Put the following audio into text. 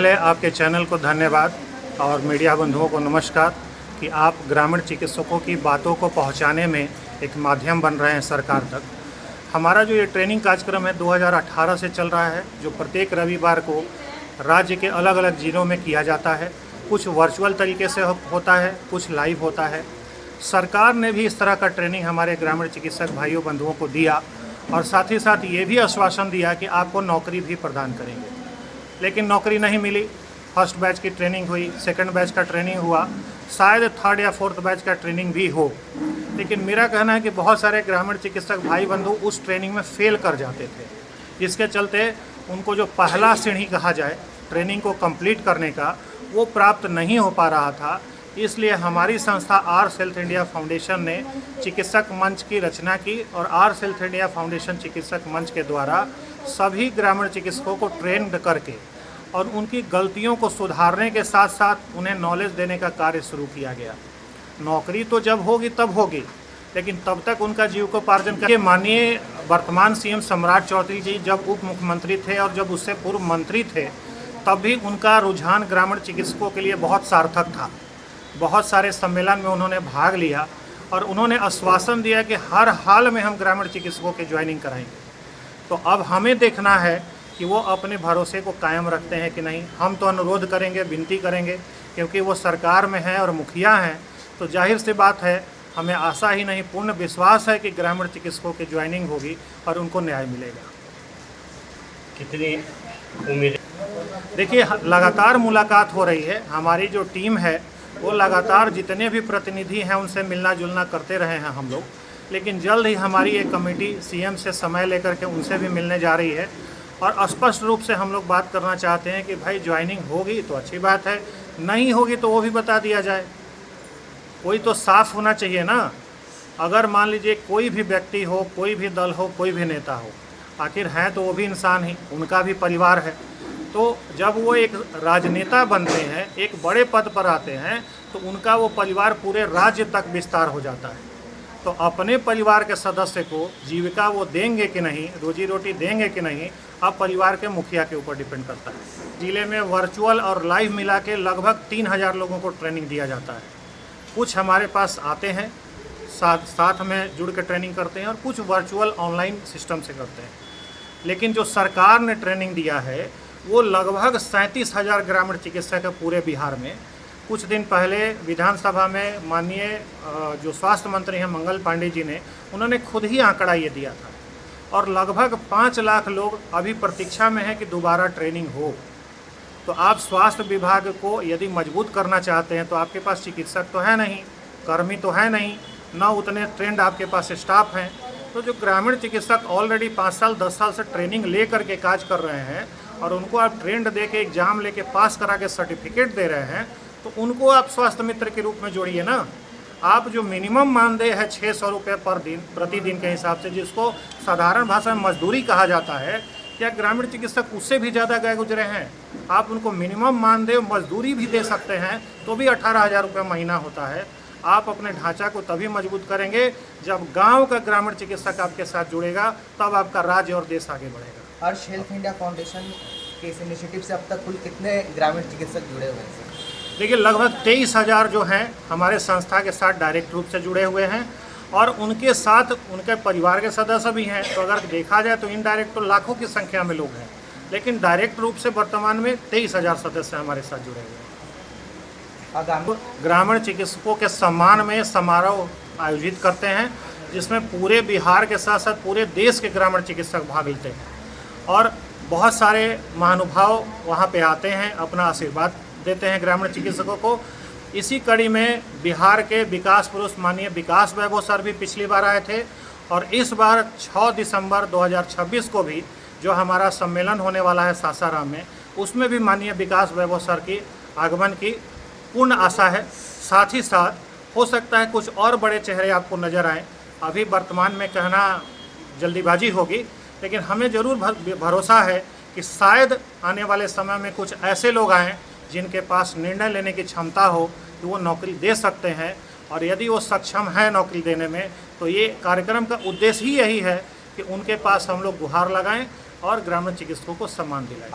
पहले आपके चैनल को धन्यवाद और मीडिया बंधुओं को नमस्कार कि आप ग्रामीण चिकित्सकों की बातों को पहुंचाने में एक माध्यम बन रहे हैं सरकार तक। हमारा जो ये ट्रेनिंग कार्यक्रम है 2018 से चल रहा है, जो प्रत्येक रविवार को राज्य के अलग अलग जिलों में किया जाता है। कुछ वर्चुअल तरीके से होता है, कुछ लाइव होता है। सरकार ने भी इस तरह का ट्रेनिंग हमारे ग्रामीण चिकित्सक भाइयों बंधुओं को दिया और साथ ही साथ ये भी आश्वासन दिया कि आपको नौकरी भी प्रदान करेंगे, लेकिन नौकरी नहीं मिली। फर्स्ट बैच की ट्रेनिंग हुई, सेकंड बैच का ट्रेनिंग हुआ, शायद थर्ड या फोर्थ बैच का ट्रेनिंग भी हो, लेकिन मेरा कहना है कि बहुत सारे ग्रामीण चिकित्सक भाई बंधु उस ट्रेनिंग में फेल कर जाते थे, जिसके चलते उनको जो पहला सीढ़ी कहा जाए ट्रेनिंग को कंप्लीट करने का, वो प्राप्त नहीं हो पा रहा था। इसलिए हमारी संस्था आर्स हेल्थ इंडिया फाउंडेशन ने चिकित्सक मंच की रचना की और आर्स हेल्थ इंडिया फाउंडेशन चिकित्सक मंच के द्वारा सभी ग्रामीण चिकित्सकों को ट्रेंड करके और उनकी गलतियों को सुधारने के साथ साथ उन्हें नॉलेज देने का कार्य शुरू किया गया। नौकरी तो जब होगी तब होगी, लेकिन तब तक उनका जीविकोपार्जन करके माननीय वर्तमान सीएम सम्राट चौधरी जी जब उप मुख्यमंत्री थे और जब उससे पूर्व मंत्री थे, तब भी उनका रुझान ग्रामीण चिकित्सकों के लिए बहुत सार्थक था। बहुत सारे सम्मेलन में उन्होंने भाग लिया और उन्होंने आश्वासन दिया कि हर हाल में हम ग्रामीण चिकित्सकों की ज्वाइनिंग कराएंगे। तो अब हमें देखना है कि वो अपने भरोसे को कायम रखते हैं कि नहीं। हम तो अनुरोध करेंगे, विनती करेंगे, क्योंकि वो सरकार में हैं और मुखिया हैं, तो जाहिर सी बात है हमें आशा ही नहीं पूर्ण विश्वास है कि ग्रामीण चिकित्सकों की ज्वाइनिंग होगी और उनको न्याय मिलेगा। कितनी उम्मीद? देखिए, लगातार मुलाकात हो रही है। हमारी जो टीम है वो लगातार जितने भी प्रतिनिधि हैं उनसे मिलना जुलना करते रहे हैं हम लोग, लेकिन जल्द ही हमारी एक कमेटी सीएम से समय लेकर के उनसे भी मिलने जा रही है और स्पष्ट रूप से हम लोग बात करना चाहते हैं कि भाई ज्वाइनिंग होगी तो अच्छी बात है, नहीं होगी तो वो भी बता दिया जाए। कोई तो साफ होना चाहिए ना। अगर मान लीजिए कोई भी व्यक्ति हो, कोई भी दल हो, कोई भी नेता हो, आखिर हैं तो वो भी इंसान ही, उनका भी परिवार है। तो जब वो एक राजनेता बनते हैं, एक बड़े पद पर आते हैं, तो उनका वो परिवार पूरे राज्य तक विस्तार हो जाता है। तो अपने परिवार के सदस्य को जीविका वो देंगे कि नहीं, रोजी रोटी देंगे कि नहीं, अब परिवार के मुखिया के ऊपर डिपेंड करता है। जिले में वर्चुअल और लाइव मिला के लगभग 3000 लोगों को ट्रेनिंग दिया जाता है। कुछ हमारे पास आते हैं, साथ में जुड़ के ट्रेनिंग करते हैं और कुछ वर्चुअल ऑनलाइन सिस्टम से करते हैं। लेकिन जो सरकार ने ट्रेनिंग दिया है वो लगभग 37,000 ग्रामीण चिकित्सक है पूरे बिहार में। कुछ दिन पहले विधानसभा में माननीय जो स्वास्थ्य मंत्री हैं मंगल पांडे जी ने, उन्होंने खुद ही आंकड़ा ये दिया था और लगभग 5 लाख लोग अभी प्रतीक्षा में हैं कि दोबारा ट्रेनिंग हो। तो आप स्वास्थ्य विभाग को यदि मजबूत करना चाहते हैं तो आपके पास चिकित्सक तो है नहीं, कर्मी तो है नहीं, ना उतने ट्रेंड आपके पास स्टाफ हैं। तो जो ग्रामीण चिकित्सक ऑलरेडी 5 साल 10 साल से ट्रेनिंग ले करके काज कर रहे हैं और उनको आप ट्रेंड दे के एग्जाम लेके पास करा के सर्टिफिकेट दे रहे हैं, तो उनको आप स्वास्थ्य मित्र के रूप में जोड़िए ना। आप जो मिनिमम मानदेय है 600 रुपये प्रतिदिन के हिसाब से, जिसको साधारण भाषा में मजदूरी कहा जाता है, क्या ग्रामीण चिकित्सक उससे भी ज़्यादा गए गुजरे हैं? आप उनको मिनिमम मानदेय मजदूरी भी दे सकते हैं तो भी 18,000 रुपये महीना होता है। आप अपने ढांचा को तभी मजबूत करेंगे जब गांव का ग्रामीण चिकित्सक आपके साथ जुड़ेगा, तब आपका राज्य और देश आगे बढ़ेगा। आर्स हेल्थ इंडिया फाउंडेशन के इस इनिशिएटिव से अब तक कुल कितने ग्रामीण चिकित्सक जुड़े हुए हैं? देखिए, लगभग 23,000 जो हैं हमारे संस्था के साथ डायरेक्ट रूप से जुड़े हुए हैं और उनके साथ उनके परिवार के सदस्य भी हैं। तो अगर देखा जाए तो इनडायरेक्ट तो लाखों की संख्या में लोग हैं, लेकिन डायरेक्ट रूप से वर्तमान में 23,000 सदस्य हमारे साथ जुड़े हुए हैं। ग्रामीण चिकित्सकों के सम्मान में समारोह आयोजित करते हैं, जिसमें पूरे बिहार के साथ साथ पूरे देश के ग्रामीण चिकित्सक भाग लेते हैं और बहुत सारे महानुभाव वहां पे आते हैं, अपना आशीर्वाद देते हैं ग्रामीण चिकित्सकों को। इसी कड़ी में बिहार के विकास पुरुष माननीय विकास वैभव सर भी पिछली बार आए थे और इस बार 6 दिसंबर 2026 को भी जो हमारा सम्मेलन होने वाला है सासाराम में, उसमें भी माननीय विकास वैभव सर की आगमन की पूर्ण आशा है। साथ ही साथ हो सकता है कुछ और बड़े चेहरे आपको नज़र आएँ। अभी वर्तमान में कहना जल्दीबाजी होगी, लेकिन हमें ज़रूर भरोसा है कि शायद आने वाले समय में कुछ ऐसे लोग आएँ जिनके पास निर्णय लेने की क्षमता हो कि वो नौकरी दे सकते हैं, और यदि वो सक्षम है नौकरी देने में, तो ये कार्यक्रम का उद्देश्य ही यही है कि उनके पास हम लोग गुहार लगाएं और ग्रामीण चिकित्सकों को सम्मान दिलाएं।